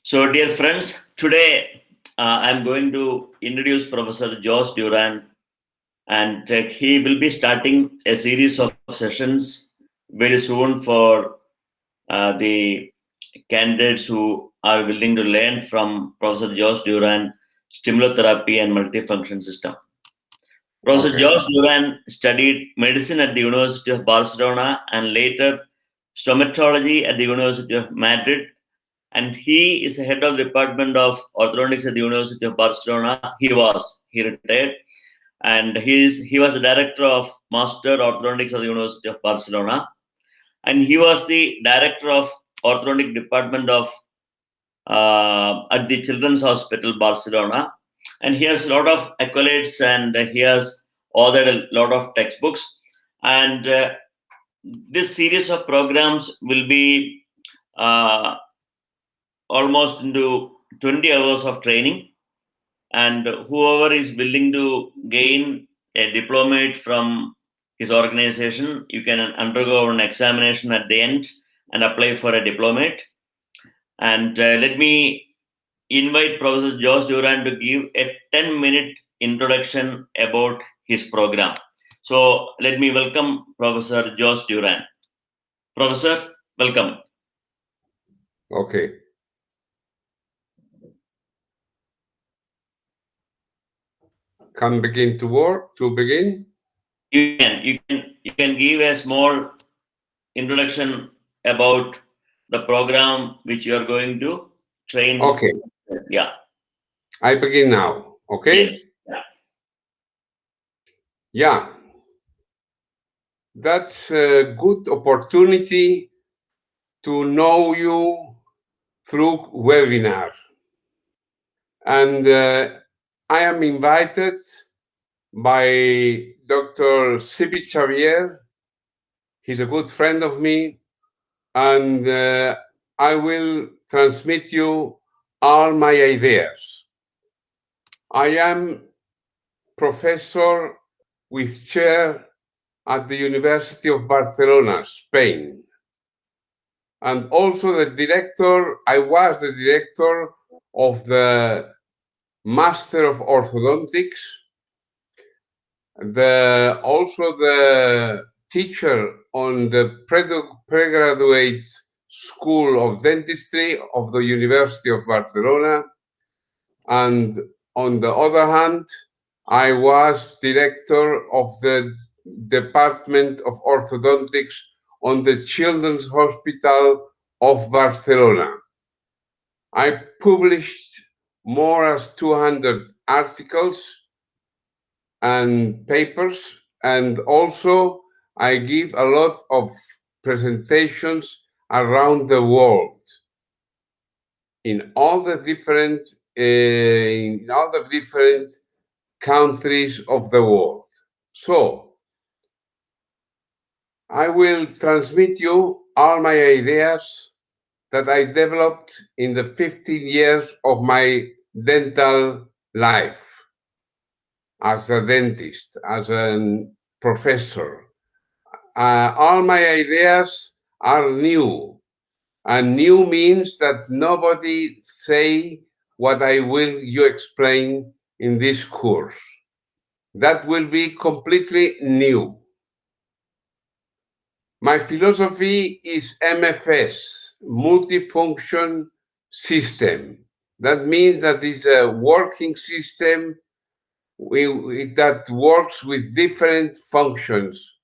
So, dear friends, today I'm going to introduce Professor Josh Duran, and he will be starting a series of sessions very soon for the candidates who are willing to learn from Professor Josh Duran, Stimulotherapy and Multifunction System. Professor Josh Duran studied medicine at the University of Barcelona and later stomatology at the University of Madrid, and he is the head of the Department of Orthodontics at the University of Barcelona. He retired, and he was the director of Master Orthodontics at the University of Barcelona, and he was the director of Orthodontic Department of at the Children's Hospital Barcelona, and he has a lot of accolades, and he has authored a lot of textbooks, and this series of programs will be almost into 20 hours of training, and whoever is willing to gain a diplomate from his organization, you can undergo an examination at the end and apply for a diplomate. And let me invite Professor Josh Duran to give a 10-minute introduction about his program. So let me welcome Professor Josh Duran. Professor, welcome. Okay. Can begin to work, to begin? You can give a small introduction about the program which you are going to train. Okay. Yeah. I begin now. Okay? Yes. Yeah. Yeah. That's a good opportunity to know you through webinar. And I am invited by Dr.Sibi Xavier. He's a good friend of me. And I will transmit you all my ideas. I am professor with chair at the University of Barcelona, Spain. And also I was the director of the Master of Orthodontics, also the teacher on the pregraduate School of Dentistry of the University of Barcelona. And on the other hand, I was director of the Department of Orthodontics on the Children's Hospital of Barcelona. I published more than 200 articles and papers, and also I give a lot of presentations around the world in all the different countries of the world. So I will transmit you all my ideas that I developed in the 15 years of my dental life as a dentist, as a professor. All my ideas are new, and new means that nobody say what I will you explain in this course. That will be completely new. My philosophy is MFS, multifunction system. That means that it's a working system that works with different functions.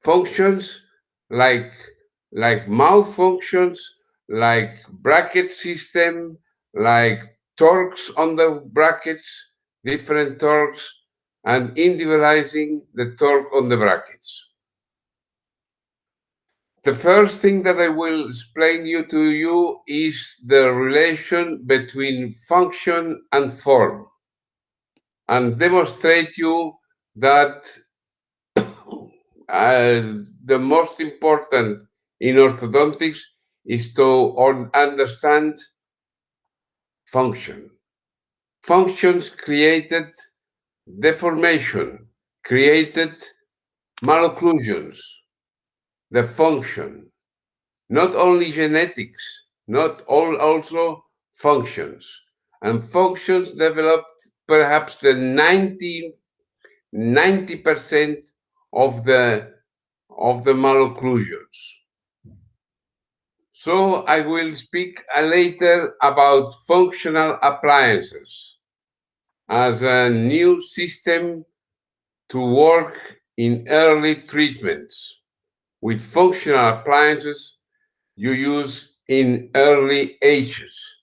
Functions like mouth functions, like bracket system, like torques on the brackets, different torques, and individualizing the torque on the brackets. The first thing that I will explain to you is the relation between function and form, and demonstrate you that the most important in orthodontics is to understand function. Functions created deformation, created malocclusions. The function, not only genetics, not all also functions. And functions developed perhaps the 90% of the malocclusions. So I will speak later about functional appliances as a new system to work in early treatments. With functional appliances, you use in early ages,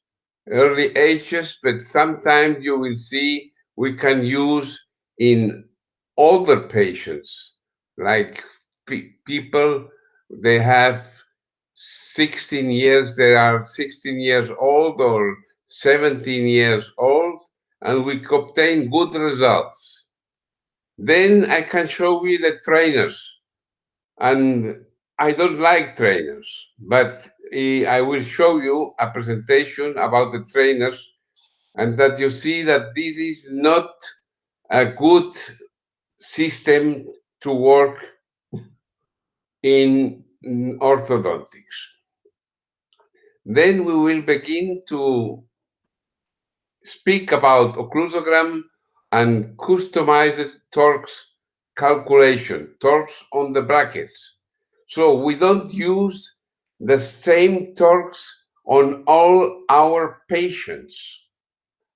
but sometimes you will see we can use in older patients, like people, they have 16 years, they are 16 years old or 17 years old, and we obtain good results. Then I can show you the trainers. And I don't like trainers, but I will show you a presentation about the trainers, and that you see that this is not a good system to work in orthodontics. Then we will begin to speak about occlusogram and customized torques calculation, torques on the brackets. So we don't use the same torques on all our patients.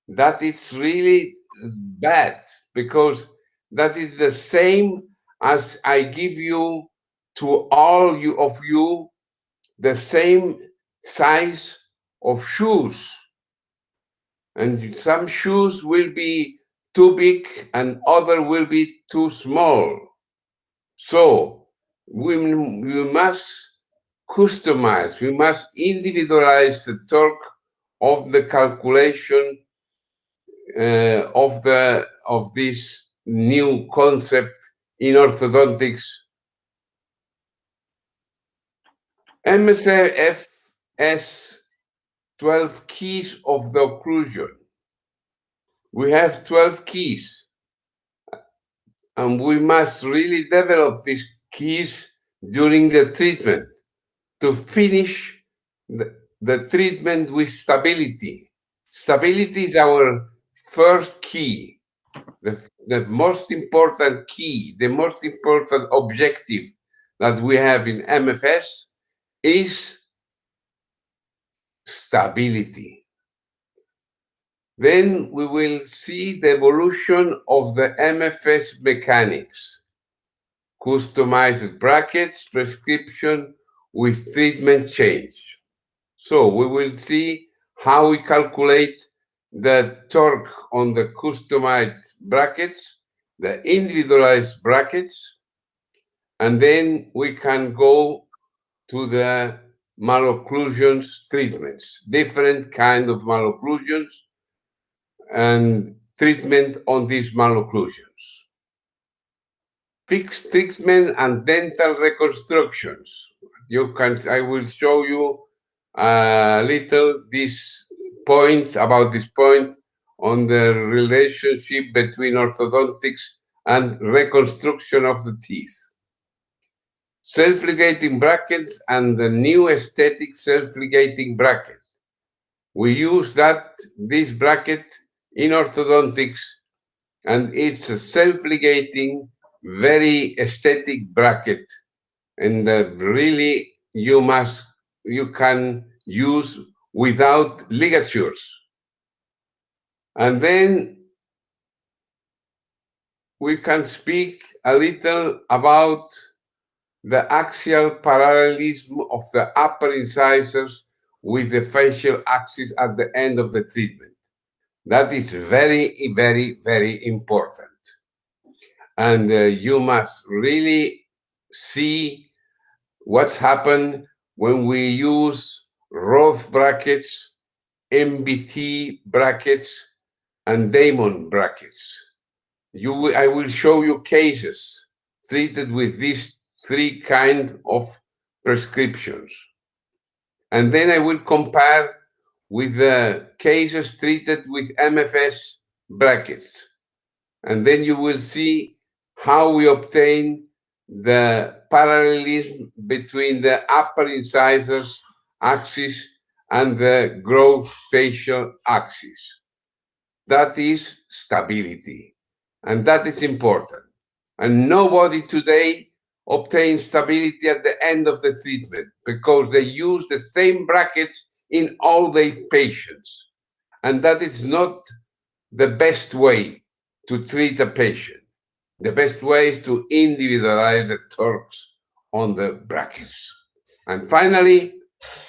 That is really bad, because that is the same as I give you to all of you the same size of shoes. And some shoes will be too big and other will be too small. So we must customize, we must individualize the torque of the calculation of this new concept in orthodontics. MSF has 12 keys of the occlusion. We have 12 keys, and we must really develop these keys during the treatment to finish the treatment with stability. Stability is our first key, the most important key, the most important objective that we have in MFS is stability. Then we will see the evolution of the MFS mechanics, customized brackets, prescription with treatment change. So we will see how we calculate the torque on the customized brackets, the individualized brackets, and then we can go to the malocclusions treatments, different kind of malocclusions and treatment on these malocclusions. Fixed treatment and dental reconstructions. I will show you a little this point on the relationship between orthodontics and reconstruction of the teeth. Self-ligating brackets and the new aesthetic self-ligating bracket. We use this bracket in orthodontics, and it's a self-ligating, very aesthetic bracket, and really you can use without ligatures. And then we can speak a little about the axial parallelism of the upper incisors with the facial axis at the end of the treatment. That is very, very, very important. And you must really see what's happened when we use Roth brackets, MBT brackets, and Damon brackets. I will show you cases treated with these three kinds of prescriptions. And then I will compare with the cases treated with MFS brackets. And then you will see how we obtain the parallelism between the upper incisors axis and the growth station axis. That is stability. And that is important. And nobody today obtains stability at the end of the treatment because they use the same brackets in all their patients. And that is not the best way to treat a patient. The best way is to individualize the torques on the brackets. And finally,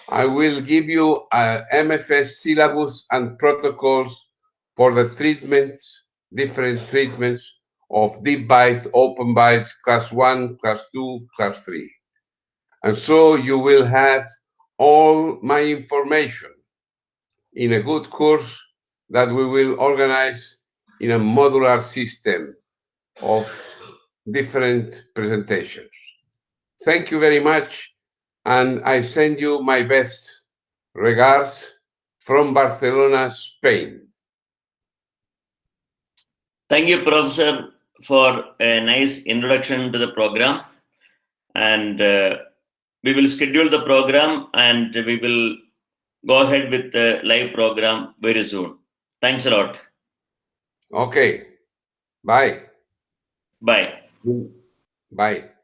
I will give you a MFS syllabus and protocols for the treatments, different treatments of deep bites, open bites, class 1, class 2, class 3. And so you will have all my information in a good course that we will organize in a modular system of different presentations. Thank you very much, and I send you my best regards from Barcelona, Spain. Thank you, Professor, for a nice introduction to the program. And we will schedule the program and we will go ahead with the live program very soon. Thanks a lot. Okay, bye. Bye. Bye.